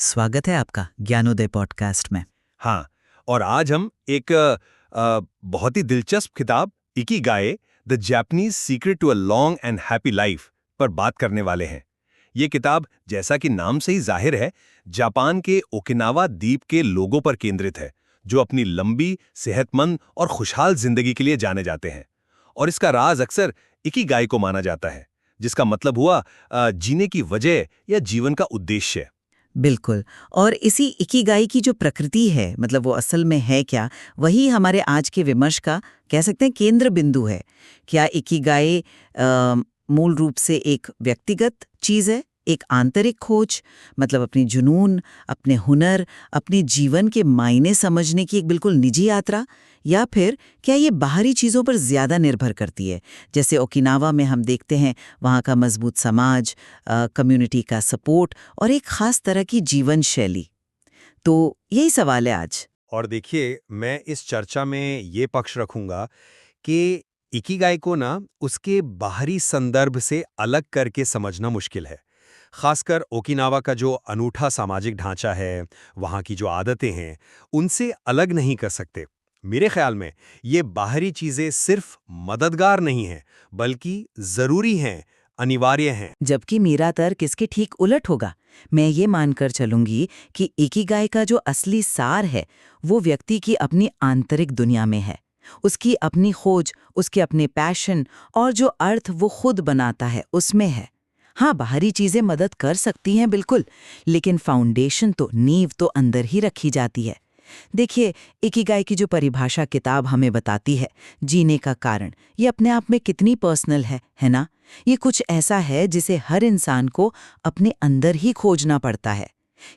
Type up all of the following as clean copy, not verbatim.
स्वागत है आपका ज्ञानोदय पॉडकास्ट में। हाँ, और आज हम एक बहुत ही दिलचस्प किताब Ikigai the Japanese secret to a long and happy life पर बात करने वाले हैं। ये किताब, जैसा कि नाम से ही जाहिर है, जापान के ओकिनावा द्वीप के लोगों पर केंद्रित है, जो अपनी लंबी, सेहतमंद और खुशहाल जिंदगी के लिए जाने जाते हैं। और इसका राज अक्सर इकिगाई को माना जाता है, जिसका मतलब हुआ जीने की वजह या जीवन का उद्देश्य। बिल्कुल। और इसी इकिगाई की जो प्रकृति है, मतलब वो असल में है क्या, वही हमारे आज के विमर्श का कह सकते हैं केंद्र बिंदु है। क्या इकिगाई मूल रूप से एक व्यक्तिगत चीज़ है, एक आंतरिक खोज, मतलब अपनी जुनून, अपने हुनर, अपने जीवन के मायने समझने की एक बिल्कुल निजी यात्रा, या फिर क्या ये बाहरी चीज़ों पर ज़्यादा निर्भर करती है? जैसे ओकिनावा में हम देखते हैं वहाँ का मजबूत समाज, कम्युनिटी का सपोर्ट और एक खास तरह की जीवन शैली। तो यही सवाल है आज। और देखिए, मैं इस चर्चा में ये पक्ष रखूंगा कि इकिगाई को ना उसके बाहरी संदर्भ से अलग करके समझना मुश्किल है। खासकर ओकिनावा का जो अनूठा सामाजिक ढांचा है, वहाँ की जो आदतें हैं, उनसे अलग नहीं कर सकते। मेरे ख्याल में ये बाहरी चीजें सिर्फ मददगार नहीं हैं, बल्कि जरूरी हैं, अनिवार्य हैं। जबकि मेरा तर्क इसके ठीक उलट होगा। मैं ये मानकर चलूंगी कि इकिगाई का जो असली सार है, वो व्यक्ति की अपनी आंतरिक दुनिया में है। उसकी अपनी खोज, उसके अपने पैशन और जो अर्थ वो खुद बनाता है, उसमें है। हाँ, बाहरी चीजें मदद कर सकती हैं बिल्कुल, लेकिन फाउंडेशन तो, नींव तो अंदर ही रखी जाती है। देखिए, इकिगाई की जो परिभाषा किताब हमें बताती है, जीने का कारण, ये अपने आप में कितनी पर्सनल है ना? ये कुछ ऐसा है जिसे हर इंसान को अपने अंदर ही खोजना पड़ता है।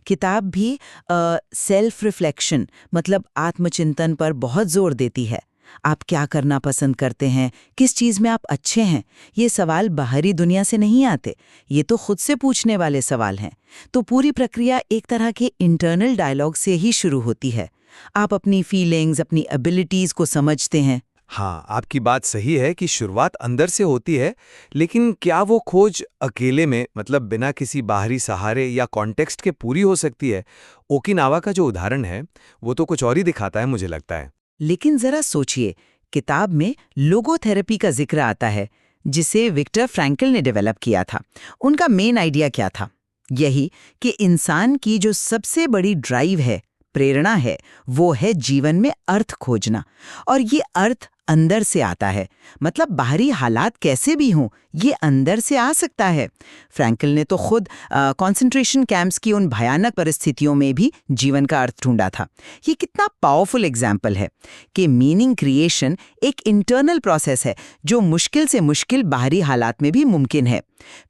किताब भी सेल्फ रिफ्लेक्शन, मतलब आत्मचिंतन पर बहुत जोर देती है। आप क्या करना पसंद करते हैं, किस चीज़ में आप अच्छे हैं, ये सवाल बाहरी दुनिया से नहीं आते, ये तो खुद से पूछने वाले सवाल हैं। तो पूरी प्रक्रिया एक तरह के इंटरनल डायलॉग से ही शुरू होती है। आप अपनी फीलिंग्स, अपनी एबिलिटीज़ को समझते हैं। हाँ, आपकी बात सही है कि शुरुआत अंदर से होती है, लेकिन क्या वो खोज अकेले में, मतलब बिना किसी बाहरी सहारे या कॉन्टेक्स्ट के पूरी हो सकती है? ओकिनावा का जो उदाहरण है, वो तो कुछ और ही दिखाता है, मुझे लगता है। लेकिन जरा सोचिए, किताब में लोगोथेरेपी का जिक्र आता है, जिसे विक्टर फ्रैंकल ने डेवलप किया था। उनका मेन आइडिया क्या था? यही कि इंसान की जो सबसे बड़ी ड्राइव है, प्रेरणा है, वो है जीवन में अर्थ खोजना। और ये अर्थ अंदर से आता है, मतलब बाहरी हालात कैसे भी हों, ये अंदर से आ सकता है। फ्रैंकल ने तो खुद कंसंट्रेशन कैंप्स की उन भयानक परिस्थितियों में भी जीवन का अर्थ ढूंढा था। ये कितना पावरफुल एग्जाम्पल है कि मीनिंग क्रिएशन एक इंटरनल प्रोसेस है, जो मुश्किल से मुश्किल बाहरी हालात में भी मुमकिन है।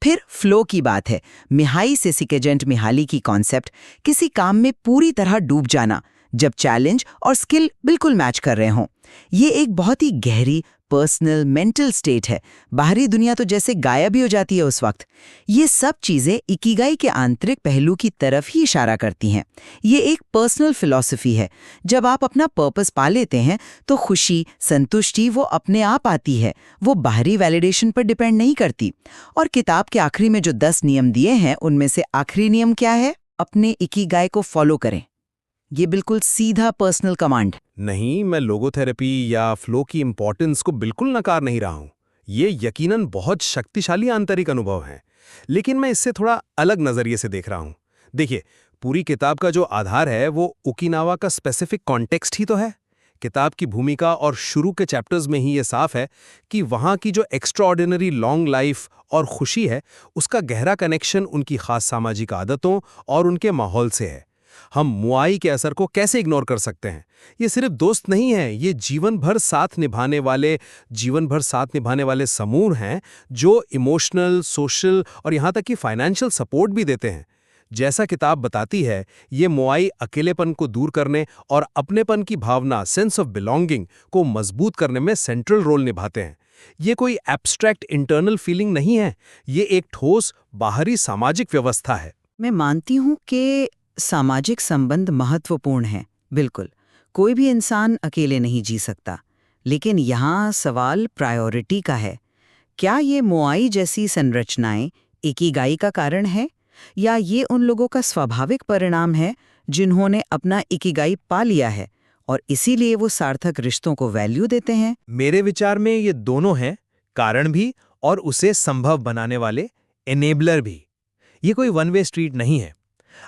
फिर फ्लो की बात है, मिहाई सिसिकेजेंट मिहाली की कॉन्सेप्ट, किसी काम में पूरी तरह डूब जाना जब चैलेंज और स्किल बिल्कुल मैच कर रहे हों। ये एक बहुत ही गहरी पर्सनल मेंटल स्टेट है। बाहरी दुनिया तो जैसे गायब ही हो जाती है उस वक्त। ये सब चीजें इकिगाई के आंतरिक पहलू की तरफ ही इशारा करती हैं। ये एक पर्सनल फिलॉसफी है। जब आप अपना पर्पस पा लेते हैं तो खुशी, संतुष्टि वो अपने आप आती है, वो बाहरी वैलिडेशन पर डिपेंड नहीं करती। और किताब के आखिरी में जो 10 नियम दिए हैं, उनमें से आखिरी नियम क्या है? अपने इकिगाई को फॉलो करें। ये बिल्कुल सीधा पर्सनल कमांड। नहीं, मैं लोगोथेरेपी या फ्लो की इम्पोर्टेंस को बिल्कुल नकार नहीं रहा हूँ। ये यकीनन बहुत शक्तिशाली आंतरिक अनुभव है, लेकिन मैं इससे थोड़ा अलग नज़रिए से देख रहा हूँ। देखिए, पूरी किताब का जो आधार है वो ओकिनावा का स्पेसिफिक कॉन्टेक्स्ट ही तो है। किताब की भूमिका और शुरू के चैप्टर्स में ही ये साफ है कि वहाँ की जो एक्स्ट्राऑर्डिनरी लॉन्ग लाइफ और खुशी है, उसका गहरा कनेक्शन उनकी खास सामाजिक आदतों और उनके माहौल से है। हम मुआई के असर को कैसे इग्नोर कर सकते हैं? ये सिर्फ दोस्त नहीं है, ये जीवन भर साथ निभाने वाले समूह हैं, जो इमोशनल, सोशल और यहाँ तक कि फाइनेंशियल सपोर्ट भी देते हैं। जैसा किताब बताती है, ये मुआई अकेलेपन को दूर करने और अपनेपन की भावना, सेंस ऑफ बिलोंगिंग को मजबूत करने में सेंट्रल रोल निभाते हैं। ये कोई एब्स्ट्रैक्ट इंटरनल फीलिंग नहीं है, ये एक ठोस बाहरी सामाजिक व्यवस्था है। मैं मानती हूँ कि सामाजिक संबंध महत्वपूर्ण हैं, बिल्कुल। कोई भी इंसान अकेले नहीं जी सकता। लेकिन यहाँ सवाल प्रायोरिटी का है। क्या ये मोआई जैसी संरचनाएं इकिगाई का कारण है? या ये उन लोगों का स्वाभाविक परिणाम है जिन्होंने अपना इकिगाई पा लिया है और इसीलिए वो सार्थक रिश्तों को वैल्यू देते हैं? मेरे विचार में ये दोनों हैं, कारण भी और उसे संभव बनाने वाले एनेबलर भी। ये कोई वन वे स्ट्रीट नहीं है।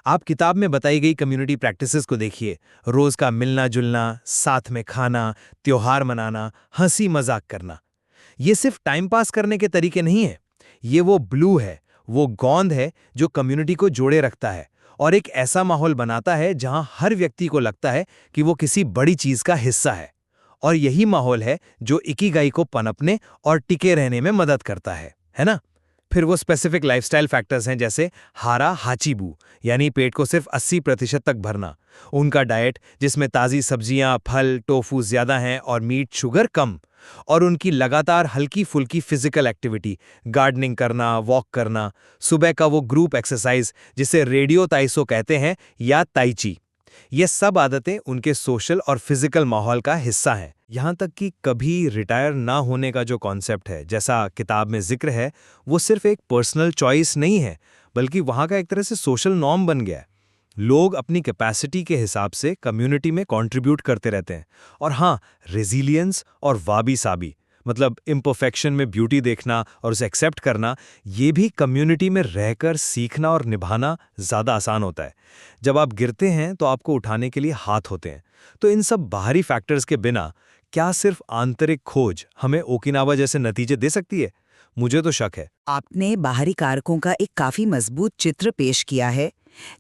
आप किताब में बताई गई कम्युनिटी प्रैक्टिसेस को देखिए, रोज का मिलना जुलना, साथ में खाना, त्योहार मनाना, हंसी मजाक करना। ये सिर्फ टाइम पास करने के तरीके नहीं है, ये वो ब्लू है, वो गोंद है जो कम्युनिटी को जोड़े रखता है और एक ऐसा माहौल बनाता है जहां हर व्यक्ति को लगता है कि वो किसी बड़ी चीज का हिस्सा है। और यही माहौल है जो इकिगाई को पनपने और टिके रहने में मदद करता है ना? फिर वो स्पेसिफिक लाइफस्टाइल फैक्टर्स हैं जैसे हारा हाचीबू, यानी पेट को सिर्फ 80% तक भरना, उनका डाइट जिसमें ताज़ी सब्जियां, फल, टोफू ज़्यादा हैं और मीट शुगर कम, और उनकी लगातार हल्की फुल्की फिजिकल एक्टिविटी, गार्डनिंग करना, वॉक करना, सुबह का वो ग्रुप एक्सरसाइज जिसे रेडियो ताइसो कहते हैं या ताइची। ये सब आदतें उनके सोशल और फिजिकल माहौल का हिस्सा हैं। यहाँ तक कि कभी रिटायर ना होने का जो कॉन्सेप्ट है, जैसा किताब में जिक्र है, वो सिर्फ एक पर्सनल चॉइस नहीं है, बल्कि वहाँ का एक तरह से सोशल नॉर्म बन गया है। लोग अपनी कैपेसिटी के हिसाब से कम्युनिटी में कंट्रीब्यूट करते रहते हैं। और हाँ, रेजिलियंस और वाबी साबी, मतलब इम्परफेक्शन में ब्यूटी देखना और उसे एक्सेप्ट करना, ये भी कम्युनिटी में रहकर सीखना और निभाना ज़्यादा आसान होता है। जब आप गिरते हैं तो आपको उठाने के लिए हाथ होते हैं। तो इन सब बाहरी फैक्टर्स के बिना क्या सिर्फ आंतरिक खोज हमें ओकिनावा जैसे नतीजे दे सकती है? मुझे तो शक है। आपने बाहरी कारकों का एक काफी मजबूत चित्र पेश किया है।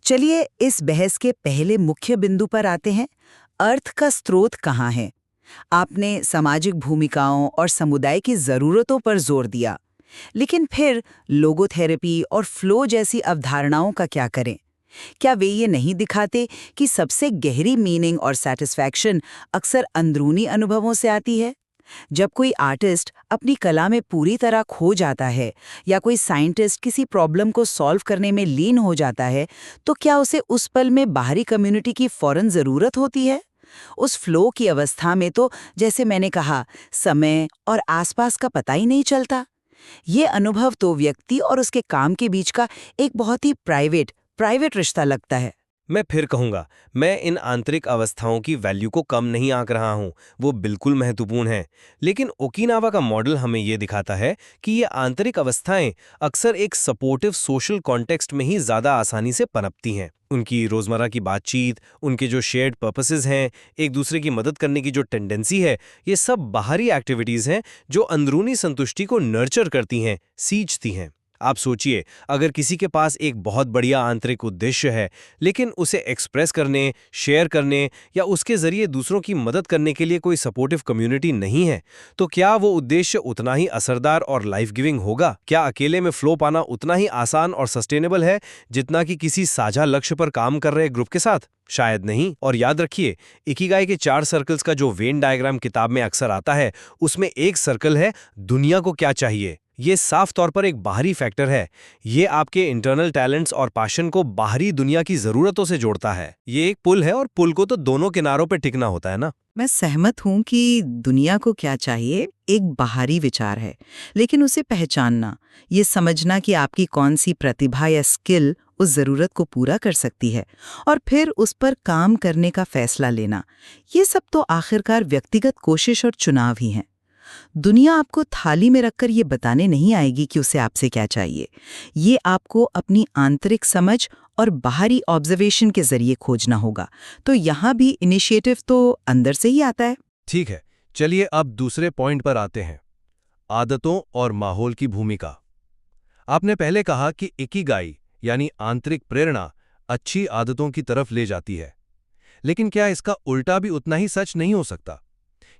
चलिए इस बहस के पहले मुख्य बिंदु पर आते हैं। अर्थ का स्रोत कहाँ है? आपने सामाजिक भूमिकाओं और समुदाय की जरूरतों पर जोर दिया, लेकिन फिर लोगोथेरेपी और फ्लो जैसी अवधारणाओं का क्या करें? क्या वे ये नहीं दिखाते कि सबसे गहरी मीनिंग और सैटिस्फैक्शन अक्सर अंदरूनी अनुभवों से आती है? जब कोई आर्टिस्ट अपनी कला में पूरी तरह खो जाता है या कोई साइंटिस्ट किसी प्रॉब्लम को सॉल्व करने में लीन हो जाता है, तो क्या उसे उस पल में बाहरी कम्युनिटी की फौरन जरूरत होती है? उस फ्लो की अवस्था में तो, जैसे मैंने कहा, समय और आसपास का पता ही नहीं चलता। ये अनुभव तो व्यक्ति और उसके काम के बीच का एक बहुत ही प्राइवेट रिश्ता लगता है। मैं फिर कहूंगा, मैं इन आंतरिक अवस्थाओं की वैल्यू को कम नहीं आंक रहा हूं, वो बिल्कुल महत्वपूर्ण हैं। लेकिन ओकिनावा का मॉडल हमें ये दिखाता है कि ये आंतरिक अवस्थाएं अक्सर एक सपोर्टिव सोशल कॉन्टेक्स्ट में ही ज़्यादा आसानी से पनपती हैं। उनकी रोज़मर्रा की बातचीत, उनके जो शेयर्ड पर्पसेस हैं, एक दूसरे की मदद करने की जो टेंडेंसी है, ये सब बाहरी एक्टिविटीज़ हैं जो अंदरूनी संतुष्टि को नर्चर करती हैं, सींचती हैं। आप सोचिए, अगर किसी के पास एक बहुत बढ़िया आंतरिक उद्देश्य है, लेकिन उसे एक्सप्रेस करने, शेयर करने या उसके जरिए दूसरों की मदद करने के लिए कोई सपोर्टिव कम्युनिटी नहीं है, तो क्या वो उद्देश्य उतना ही असरदार और लाइफ गिविंग होगा? क्या अकेले में फ्लो पाना उतना ही आसान और सस्टेनेबल है जितना कि किसी साझा लक्ष्य पर काम कर रहे ग्रुप के साथ? शायद नहीं। और याद रखिए, इकिगाई के 4 सर्कल्स का जो वेन डायग्राम किताब में अक्सर आता है, उसमें एक सर्कल है दुनिया को क्या चाहिए। ये साफ तौर पर एक बाहरी फैक्टर है। ये आपके इंटरनल टैलेंट्स और पैशन को बाहरी दुनिया की जरूरतों से जोड़ता है। ये एक पुल है और पुल को तो दोनों किनारों पर टिकना होता है ना। मैं सहमत हूँ कि दुनिया को क्या चाहिए एक बाहरी विचार है, लेकिन उसे पहचानना, ये समझना कि आपकी कौन सी प्रतिभा या स्किल उस ज़रूरत को पूरा कर सकती है और फिर उस पर काम करने का फैसला लेना, ये सब तो आखिरकार व्यक्तिगत कोशिश और चुनाव ही हैं। दुनिया आपको थाली में रखकर ये बताने नहीं आएगी कि उसे आपसे क्या चाहिए। ये आपको अपनी आंतरिक समझ और बाहरी ऑब्जर्वेशन के जरिए खोजना होगा। तो यहाँ भी इनिशिएटिव तो अंदर से ही आता है। ठीक है, चलिए अब दूसरे पॉइंट पर आते हैं, आदतों और माहौल की भूमिका। आपने पहले कहा कि इकिगाई यानी आंतरिक प्रेरणा अच्छी आदतों की तरफ ले जाती है, लेकिन क्या इसका उल्टा भी उतना ही सच नहीं हो सकता?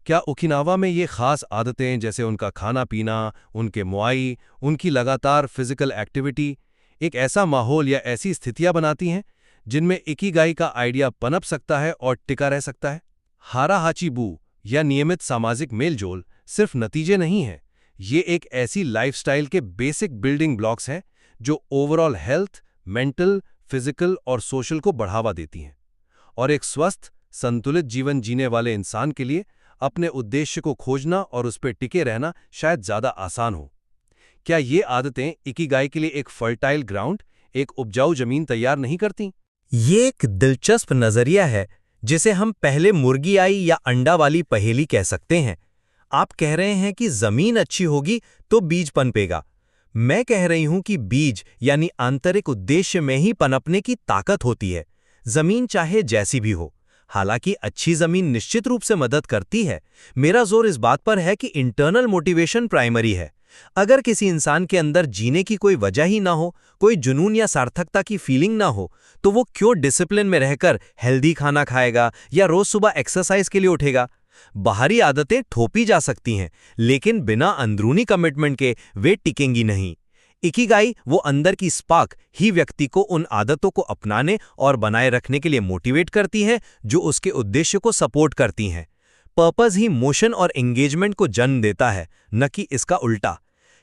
क्या ओकिनावा में ये खास आदतें जैसे उनका खाना पीना, उनके मुआई, उनकी लगातार फिजिकल एक्टिविटी एक ऐसा माहौल या ऐसी स्थितियां बनाती हैं जिनमें इकिगाई का आइडिया पनप सकता है और टिका रह सकता है? हारा हाचीबू या नियमित सामाजिक मेलजोल सिर्फ नतीजे नहीं हैं, ये एक ऐसी लाइफस्टाइल के बेसिक बिल्डिंग ब्लॉक्स हैं जो ओवरऑल हेल्थ, मेंटल, फिजिकल और सोशल को बढ़ावा देती हैं। और एक स्वस्थ, संतुलित जीवन जीने वाले इंसान के लिए अपने उद्देश्य को खोजना और उस पर टिके रहना शायद ज़्यादा आसान हो। क्या ये आदतें इकिगाई के लिए एक फर्टाइल ग्राउंड, एक उपजाऊ जमीन तैयार नहीं करती? ये एक दिलचस्प नजरिया है जिसे हम पहले मुर्गी आई या अंडा वाली पहेली कह सकते हैं। आप कह रहे हैं कि जमीन अच्छी होगी तो बीज पनपेगा। मैं कह रही हूं कि बीज यानी आंतरिक उद्देश्य में ही पनपने की ताकत होती है, जमीन चाहे जैसी भी हो। हालांकि अच्छी जमीन निश्चित रूप से मदद करती है। मेरा जोर इस बात पर है कि इंटरनल मोटिवेशन प्राइमरी है। अगर किसी इंसान के अंदर जीने की कोई वजह ही ना हो, कोई जुनून या सार्थकता की फीलिंग ना हो, तो वो क्यों डिसिप्लिन में रहकर हेल्दी खाना खाएगा या रोज सुबह एक्सरसाइज के लिए उठेगा? बाहरी आदतें थोपी जा सकती हैं, लेकिन बिना अंदरूनी कमिटमेंट के वे टिकेंगी नहीं। इकिगाई, वो अंदर की स्पार्क ही व्यक्ति को उन आदतों को अपनाने और बनाए रखने के लिए मोटिवेट करती हैं जो उसके उद्देश्य को सपोर्ट करती हैं। पर्पस ही मोशन और एंगेजमेंट को जन्म देता है, न कि इसका उल्टा।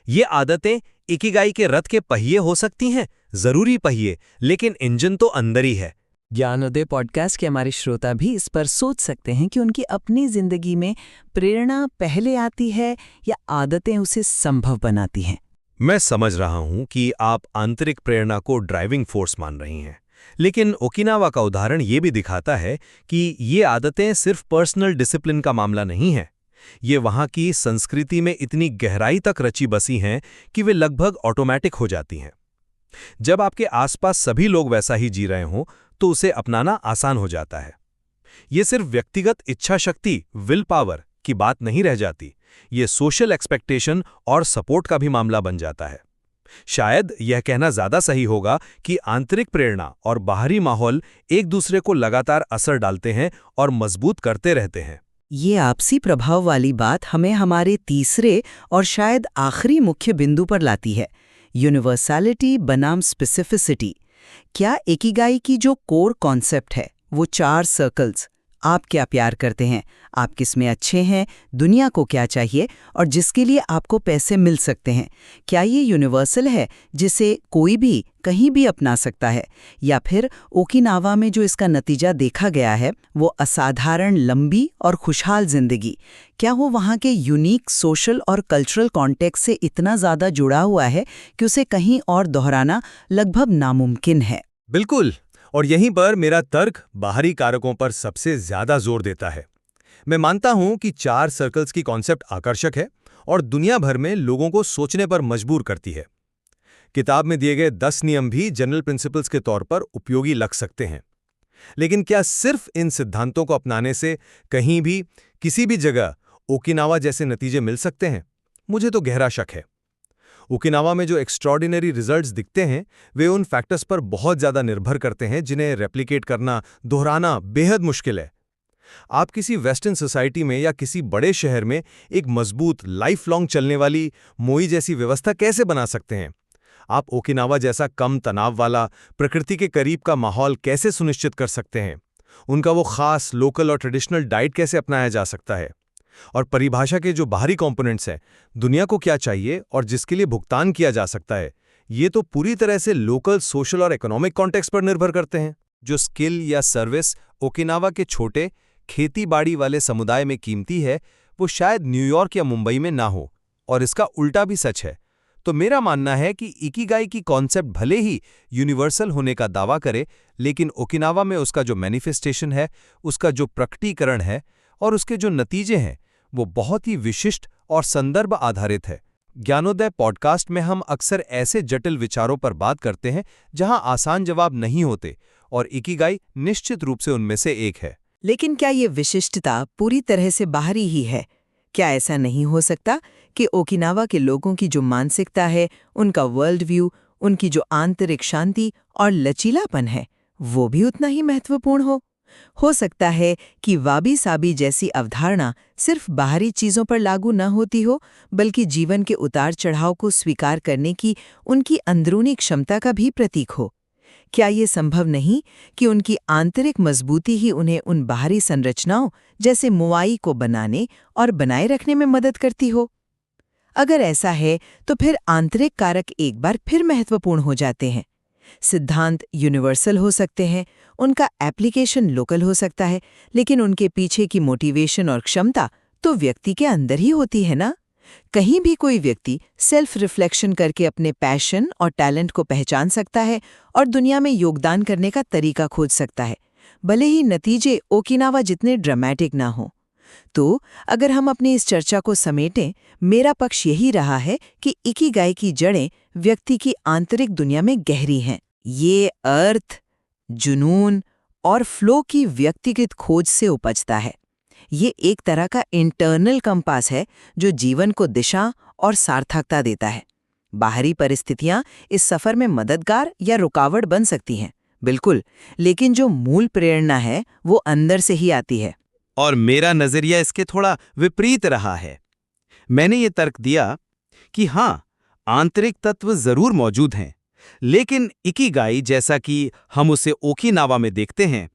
ये आदतें इकिगाई के रथ के पहिए हो सकती हैं, जरूरी पहिए, लेकिन इंजन तो अंदर ही है। ज्ञानोदय पॉडकास्ट के हमारे श्रोता भी इस पर सोच सकते हैं कि उनकी अपनी जिंदगी में प्रेरणा पहले आती है या आदतें उसे संभव बनाती हैं। मैं समझ रहा हूं कि आप आंतरिक प्रेरणा को ड्राइविंग फोर्स मान रही हैं, लेकिन ओकिनावा का उदाहरण ये भी दिखाता है कि ये आदतें सिर्फ पर्सनल डिसिप्लिन का मामला नहीं है। ये वहां की संस्कृति में इतनी गहराई तक रची बसी हैं कि वे लगभग ऑटोमेटिक हो जाती हैं। जब आपके आसपास सभी लोग वैसा ही जी रहे हों तो उसे अपनाना आसान हो जाता है। ये सिर्फ व्यक्तिगत इच्छा शक्ति, विल पावर की बात नहीं रह जाती, ये सोशल एक्सपेक्टेशन और सपोर्ट का भी मामला बन जाता है। शायद यह कहना ज्यादा सही होगा कि आंतरिक प्रेरणा और बाहरी माहौल एक दूसरे को लगातार असर डालते हैं और मजबूत करते रहते हैं। ये आपसी प्रभाव वाली बात हमें हमारे तीसरे और शायद आखिरी मुख्य बिंदु पर लाती है, यूनिवर्सैलिटी बनाम स्पेसिफिसिटी। क्या इकिगाई की जो कोर कॉन्सेप्ट है, वो 4 सर्कल्स, आप क्या प्यार करते हैं, आप किस में अच्छे हैं, दुनिया को क्या चाहिए और जिसके लिए आपको पैसे मिल सकते हैं, क्या ये यूनिवर्सल है जिसे कोई भी कहीं भी अपना सकता है? या फिर ओकिनावा में जो इसका नतीजा देखा गया है, वो असाधारण लंबी और खुशहाल जिंदगी, क्या वो वहाँ के यूनिक सोशल और कल्चरल कॉन्टेक्स्ट से इतना ज़्यादा जुड़ा हुआ है कि उसे कहीं और दोहराना लगभग नामुमकिन है? बिल्कुल, और यहीं पर मेरा तर्क बाहरी कारकों पर सबसे ज्यादा जोर देता है। मैं मानता हूं कि 4 सर्कल्स की कॉन्सेप्ट आकर्षक है और दुनिया भर में लोगों को सोचने पर मजबूर करती है। किताब में दिए गए 10 नियम भी जनरल प्रिंसिपल्स के तौर पर उपयोगी लग सकते हैं, लेकिन क्या सिर्फ इन सिद्धांतों को अपनाने से कहीं भी किसी भी जगह ओकिनावा जैसे नतीजे मिल सकते हैं? मुझे तो गहरा शक है। ओकिनावा में जो एक्स्ट्रॉर्डिनरी रिजल्ट्स दिखते हैं वे उन फैक्टर्स पर बहुत ज़्यादा निर्भर करते हैं जिन्हें रेप्लिकेट करना, दोहराना बेहद मुश्किल है। आप किसी वेस्टर्न सोसाइटी में या किसी बड़े शहर में एक मजबूत, लाइफ लॉन्ग चलने वाली मोई जैसी व्यवस्था कैसे बना सकते हैं? आप ओकिनावा जैसा कम तनाव वाला, प्रकृति के करीब का माहौल कैसे सुनिश्चित कर सकते हैं? उनका वो खास लोकल और ट्रेडिशनल डाइट कैसे अपनाया जा सकता है? और परिभाषा के जो बाहरी कंपोनेंट्स हैं, दुनिया को क्या चाहिए और जिसके लिए भुगतान किया जा सकता है, ये तो पूरी तरह से लोकल, सोशल और इकोनॉमिक कॉन्टेक्स्ट पर निर्भर करते हैं। जो स्किल या सर्विस ओकिनावा के छोटे खेती-बाड़ी वाले समुदाय में कीमती है, वो शायद न्यूयॉर्क या मुंबई में ना हो, और इसका उल्टा भी सच है। तो मेरा मानना है कि इकिगाई की कॉन्सेप्ट भले ही यूनिवर्सल होने का दावा करे, लेकिन ओकिनावा में उसका जो मैनिफेस्टेशन है, उसका जो प्रकटीकरण है और उसके जो नतीजे हैं, वो बहुत ही विशिष्ट और संदर्भ आधारित है। ज्ञानोदय पॉडकास्ट में हम अक्सर ऐसे जटिल विचारों पर बात करते हैं जहां आसान जवाब नहीं होते, और इकिगाई निश्चित रूप से उनमें से एक है। लेकिन क्या ये विशिष्टता पूरी तरह से बाहरी ही है? क्या ऐसा नहीं हो सकता कि ओकिनावा के लोगों की जो मानसिकता है, उनका वर्ल्ड व्यू, उनकी जो आंतरिक शांति और लचीलापन है, वो भी उतना ही महत्वपूर्ण हो? हो सकता है कि वाबी साबी जैसी अवधारणा सिर्फ बाहरी चीजों पर लागू न होती हो, बल्कि जीवन के उतार चढ़ाव को स्वीकार करने की उनकी अंदरूनी क्षमता का भी प्रतीक हो। क्या ये संभव नहीं कि उनकी आंतरिक मजबूती ही उन्हें उन बाहरी संरचनाओं जैसे मुआई को बनाने और बनाए रखने में मदद करती हो? अगर ऐसा है तो फिर आंतरिक कारक एक बार फिर महत्वपूर्ण हो जाते हैं। सिद्धांत यूनिवर्सल हो सकते हैं, उनका एप्लीकेशन लोकल हो सकता है, लेकिन उनके पीछे की मोटिवेशन और क्षमता तो व्यक्ति के अंदर ही होती है ना? कहीं भी कोई व्यक्ति सेल्फ रिफ्लेक्शन करके अपने पैशन और टैलेंट को पहचान सकता है और दुनिया में योगदान करने का तरीका खोज सकता है, भले ही नतीजे ओकिनावा जितने ड्रामेटिक ना हो। तो अगर हम अपनी इस चर्चा को समेटें, मेरा पक्ष यही रहा है कि इकिगाई की जड़ें व्यक्ति की आंतरिक दुनिया में गहरी हैं। ये अर्थ, जुनून और फ्लो की व्यक्तिगत खोज से उपजता है। ये एक तरह का इंटरनल कंपास है जो जीवन को दिशा और सार्थकता देता है। बाहरी परिस्थितियां इस सफर में मददगार या रुकावट बन सकती हैं, बिल्कुल, लेकिन जो मूल प्रेरणा है वो अंदर से ही आती है। और मेरा नजरिया इसके थोड़ा विपरीत रहा है। मैंने ये तर्क दिया कि हाँ, आंतरिक तत्व जरूर मौजूद हैं, लेकिन इकिगाई जैसा कि हम उसे ओकिनावा में देखते हैं,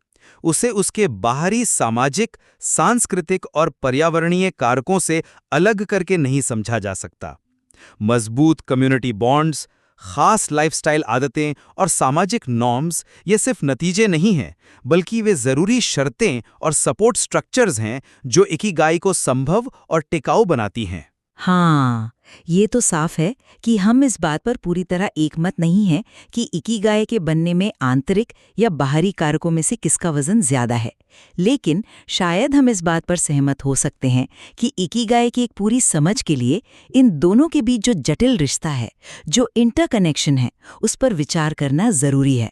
उसे उसके बाहरी सामाजिक, सांस्कृतिक और पर्यावरणीय कारकों से अलग करके नहीं समझा जा सकता। मजबूत कम्युनिटी बॉन्ड्स, खास लाइफस्टाइल आदतें और सामाजिक नॉर्म्स ये सिर्फ नतीजे नहीं हैं, बल्कि वे जरूरी शर्तें और सपोर्ट स्ट्रक्चर्स हैं जो इकिगाई को संभव और टिकाऊ बनाती हैं। हाँ, ये तो साफ है कि हम इस बात पर पूरी तरह एकमत नहीं हैं कि इकिगाई के बनने में आंतरिक या बाहरी कारकों में से किसका वजन ज्यादा है। लेकिन शायद हम इस बात पर सहमत हो सकते हैं कि इकिगाई की एक पूरी समझ के लिए इन दोनों के बीच जो जटिल रिश्ता है, जो इंटरकनेक्शन है, उस पर विचार करना जरूरी है।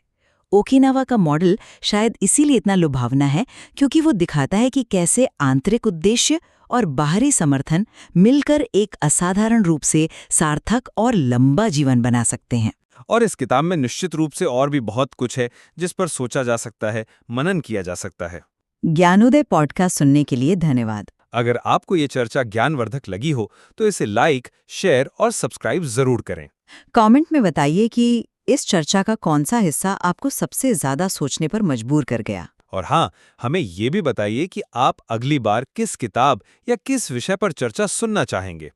ओकिनावा का मॉडल शायद इसीलिए इतना लुभावना है क्योंकि वो दिखाता है कि कैसे आंतरिक उद्देश्य और बाहरी समर्थन मिलकर एक असाधारण रूप से सार्थक और लंबा जीवन बना सकते हैं। और इस किताब में निश्चित रूप से और भी बहुत कुछ है जिस पर सोचा जा सकता है, मनन किया जा सकता है। ज्ञानोदय पॉडकास्ट सुनने के लिए धन्यवाद। अगर आपको ये चर्चा ज्ञानवर्धक लगी हो तो इसे लाइक, शेयर और सब्सक्राइब जरूर करें। कमेंट में बताइए कि इस चर्चा का कौन सा हिस्सा आपको सबसे ज्यादा सोचने पर मजबूर कर गया। और हाँ, हमें ये भी बताइए कि आप अगली बार किस किताब या किस विषय पर चर्चा सुनना चाहेंगे।